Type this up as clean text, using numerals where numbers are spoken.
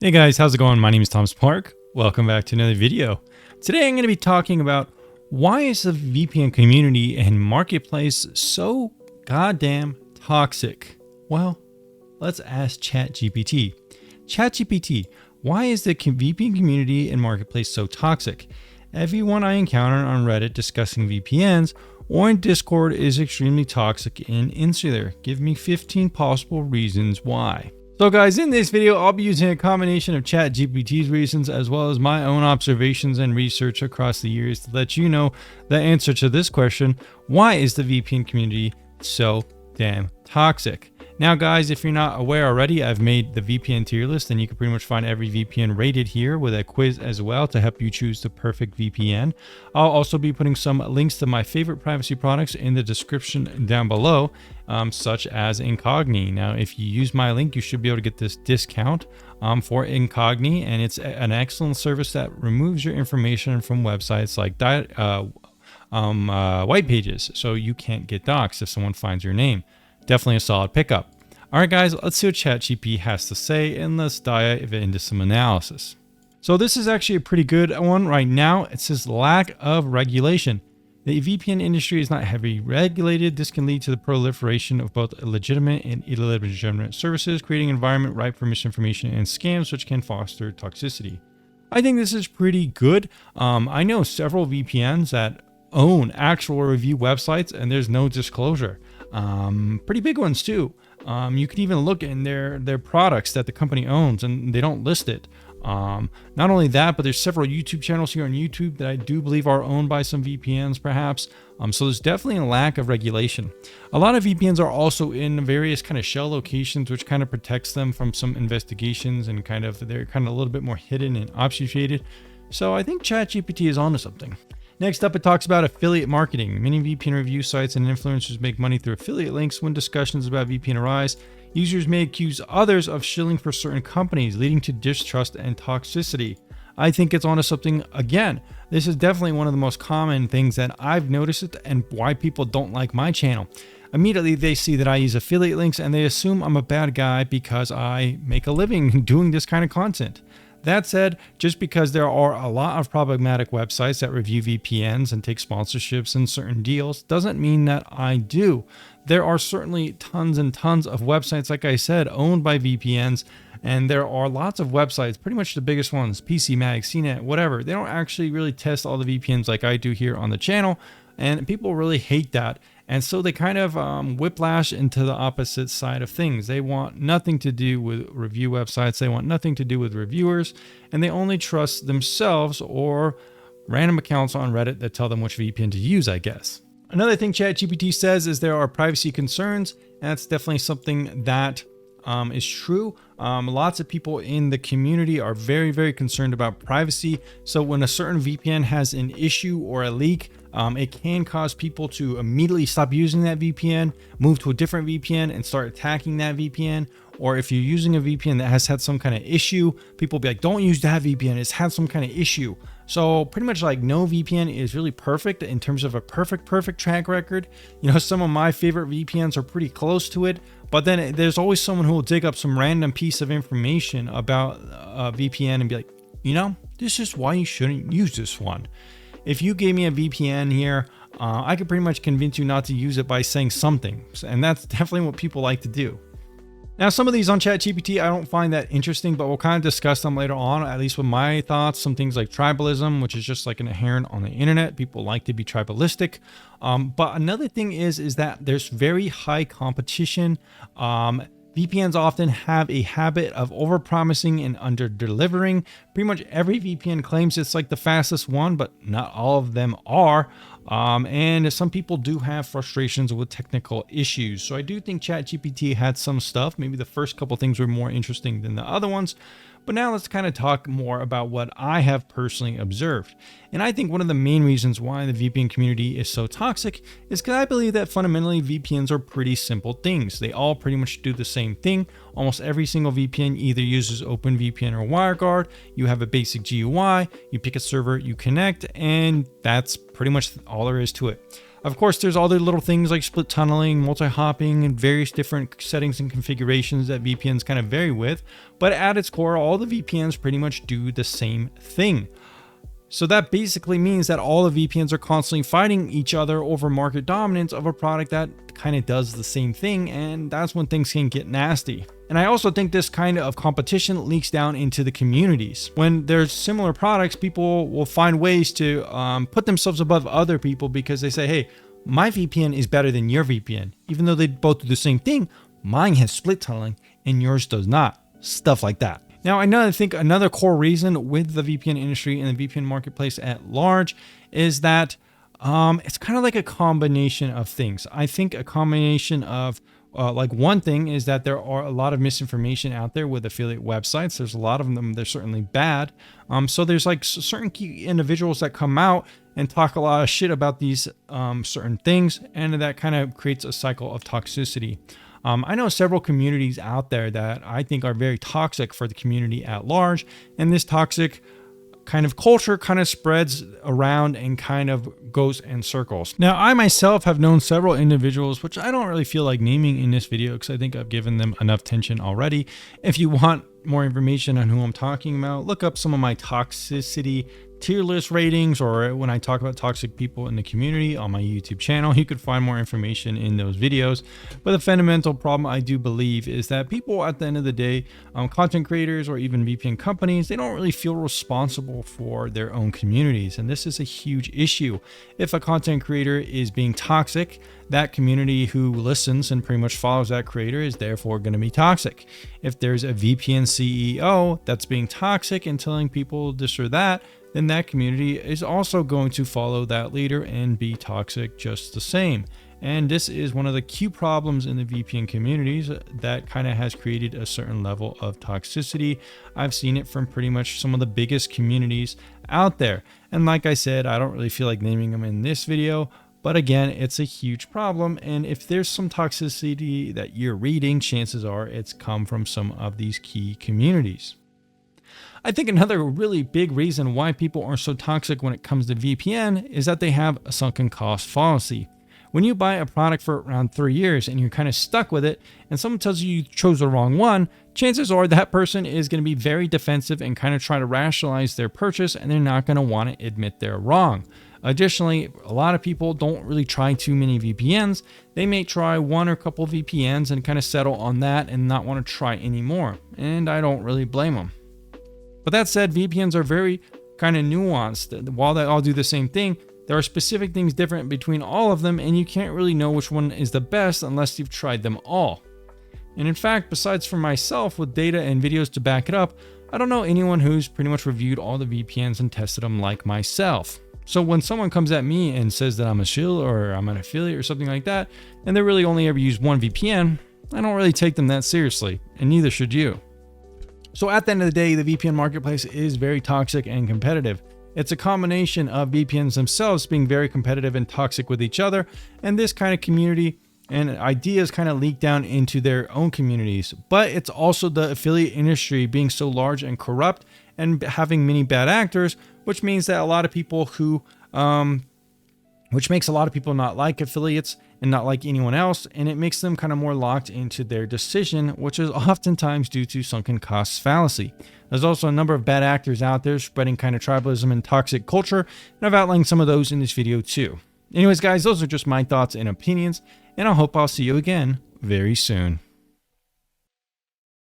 Hey guys, how's it going? My name is Thomas Park. Welcome back to another video. Today I'm going to be talking about why is the VPN community and marketplace so goddamn toxic? Well, let's ask ChatGPT. ChatGPT, why is the VPN community and marketplace so toxic? Everyone I encounter on Reddit discussing VPNs or in Discord is extremely toxic and insular. Give me 15 possible reasons why. So guys, in this video, I'll be using a combination of ChatGPT's reasons as well as my own observations and research across the years to let you know the answer to this question: why is the VPN community so damn toxic? Now guys, if you're not aware already, I've made the VPN tier list and you can pretty much find every VPN rated here with a quiz as well to help you choose the perfect VPN. I'll also be putting some links to my favorite privacy products in the description down below, such as Incogni. Now, if you use my link, you should be able to get this discount for Incogni, and it's an excellent service that removes your information from websites like white pages, so you can't get doxxed if someone finds your name. Definitely a solid pickup. All right, guys, let's see what ChatGPT has to say, and let's dive into some analysis. So this is actually a pretty good one right now. It says lack of regulation. The VPN industry is not heavily regulated. This can lead to the proliferation of both legitimate and illegitimate services, creating an environment ripe for misinformation and scams, which can foster toxicity. I think this is pretty good. I know several VPNs that own actual review websites, and there's no disclosure. Pretty big ones too. You can even look in their products that the company owns and they don't list it. Not only that, but there's several YouTube channels here on YouTube that I do believe are owned by some VPNs perhaps. So there's definitely a lack of regulation. A lot of VPNs are also in various kind of shell locations, which kind of protects them from some investigations, and they're kind of a little bit more hidden and obfuscated. So I think ChatGPT is onto something. Next up, it talks about affiliate marketing. Many VPN review sites and influencers make money through affiliate links. When discussions about VPN arise, users may accuse others of shilling for certain companies, leading to distrust and toxicity. I think it's onto something again. This is definitely one of the most common things that I've noticed and why people don't like my channel. Immediately, they see that I use affiliate links and they assume I'm a bad guy because I make a living doing this kind of content. That said, just because there are a lot of problematic websites that review VPNs and take sponsorships and certain deals doesn't mean that I do. There are certainly tons and tons of websites, like I said, owned by VPNs, and there are lots of websites, pretty much the biggest ones, PC Mag, CNET, whatever. They don't actually really test all the VPNs like I do here on the channel, and people really hate that. And so they kind of whiplash into the opposite side of things. They want nothing to do with review websites. They want nothing to do with reviewers. And they only trust themselves or random accounts on Reddit that tell them which VPN to use, I guess. Another thing ChatGPT says is there are privacy concerns. And that's definitely something that is true. Lots of people in the community are very, very concerned about privacy. So when a certain VPN has an issue or a leak, it can cause people to immediately stop using that VPN, move to a different VPN and start attacking that VPN. Or if you're using a VPN that has had some kind of issue, people will be like, don't use that VPN, it's had some kind of issue. So pretty much like no VPN is really perfect in terms of a perfect track record. You know, some of my favorite VPNs are pretty close to it, but then there's always someone who will dig up some random piece of information about a VPN and be like, you know, this is why you shouldn't use this one. If you gave me a VPN here, I could pretty much convince you not to use it by saying something. And that's definitely what people like to do. Now, some of these on ChatGPT, I don't find that interesting, but we'll kind of discuss them later on, at least with my thoughts. Some things like tribalism, which is just like an inherent on the internet. People like to be tribalistic. But another thing is that there's very high competition. VPNs often have a habit of overpromising and under-delivering. Pretty much every VPN claims it's like the fastest one, but not all of them are. And some people do have frustrations with technical issues. So I do think ChatGPT had some stuff. Maybe the first couple things were more interesting than the other ones. But now let's kind of talk more about what I have personally observed. And I think one of the main reasons why the VPN community is so toxic is because I believe that fundamentally VPNs are pretty simple things. They all pretty much do the same thing. Almost every single VPN either uses OpenVPN or WireGuard. You have a basic GUI, you pick a server, you connect, and that's pretty much all there is to it. Of course, there's other little things like split tunneling, multi-hopping, and various different settings and configurations that VPNs kind of vary with. But at its core, all the VPNs pretty much do the same thing. So that basically means that all the VPNs are constantly fighting each other over market dominance of a product that kind of does the same thing, and that's when things can get nasty. And I also think this kind of competition leaks down into the communities. When there's similar products, people will find ways to put themselves above other people because they say, hey, my VPN is better than your VPN. Even though they both do the same thing, mine has split tunneling and yours does not. Stuff like that. Now, I think another core reason with the VPN industry and the VPN marketplace at large is that it's kind of like a combination of things. I think a combination of like one thing is that there are a lot of misinformation out there with affiliate websites. There's a lot of them. They're certainly bad. So there's like certain key individuals that come out and talk a lot of shit about these certain things, and that kind of creates a cycle of toxicity. I know several communities out there that I think are very toxic for the community at large, and this toxic kind of culture kind of spreads around and kind of goes in circles. Now, I myself have known several individuals, which I don't really feel like naming in this video because I think I've given them enough attention already. If you want more information on who I'm talking about, look up some of my toxicity tier list ratings, or when I talk about toxic people in the community on my YouTube channel. You could find more information in those videos. But the fundamental problem I do believe is that people at the end of the day, content creators or even VPN companies, they don't really feel responsible for their own communities. And this is a huge issue. If a content creator is being toxic, that community who listens and pretty much follows that creator is therefore going to be toxic. If there's a VPN CEO that's being toxic and telling people this or that, then that community is also going to follow that leader and be toxic just the same. And this is one of the key problems in the VPN communities that kind of has created a certain level of toxicity. I've seen it from pretty much some of the biggest communities out there. And like I said, I don't really feel like naming them in this video, but again, it's a huge problem. And if there's some toxicity that you're reading, chances are it's come from some of these key communities. I think another really big reason why people are so toxic when it comes to VPN is that they have a sunken cost fallacy. When you buy a product for around 3 years and you're kind of stuck with it, and someone tells you chose the wrong one, chances are that person is going to be very defensive and kind of try to rationalize their purchase, and they're not going to want to admit they're wrong. Additionally, a lot of people don't really try too many VPNs. They may try one or a couple VPNs and kind of settle on that and not want to try any more. And I don't really blame them. But that said, VPNs are very kind of nuanced. While they all do the same thing, there are specific things different between all of them, and you can't really know which one is the best unless you've tried them all. And in fact, besides for myself with data and videos to back it up, I don't know anyone who's pretty much reviewed all the VPNs and tested them like myself. So when someone comes at me and says that I'm a shill or I'm an affiliate or something like that, and they really only ever use one VPN, I don't really take them that seriously, and neither should you. So at the end of the day, the VPN marketplace is very toxic and competitive. It's a combination of VPNs themselves being very competitive and toxic with each other, and this kind of community and ideas kind of leak down into their own communities. But it's also the affiliate industry being so large and corrupt and having many bad actors, which means that a lot of people who, which makes a lot of people not like affiliates and not like anyone else, and it makes them kind of more locked into their decision, which is oftentimes due to sunken costs fallacy. There's also a number of bad actors out there spreading kind of tribalism and toxic culture, and I've outlined some of those in this video too. Anyways, guys, those are just my thoughts and opinions, and I hope I'll see you again very soon.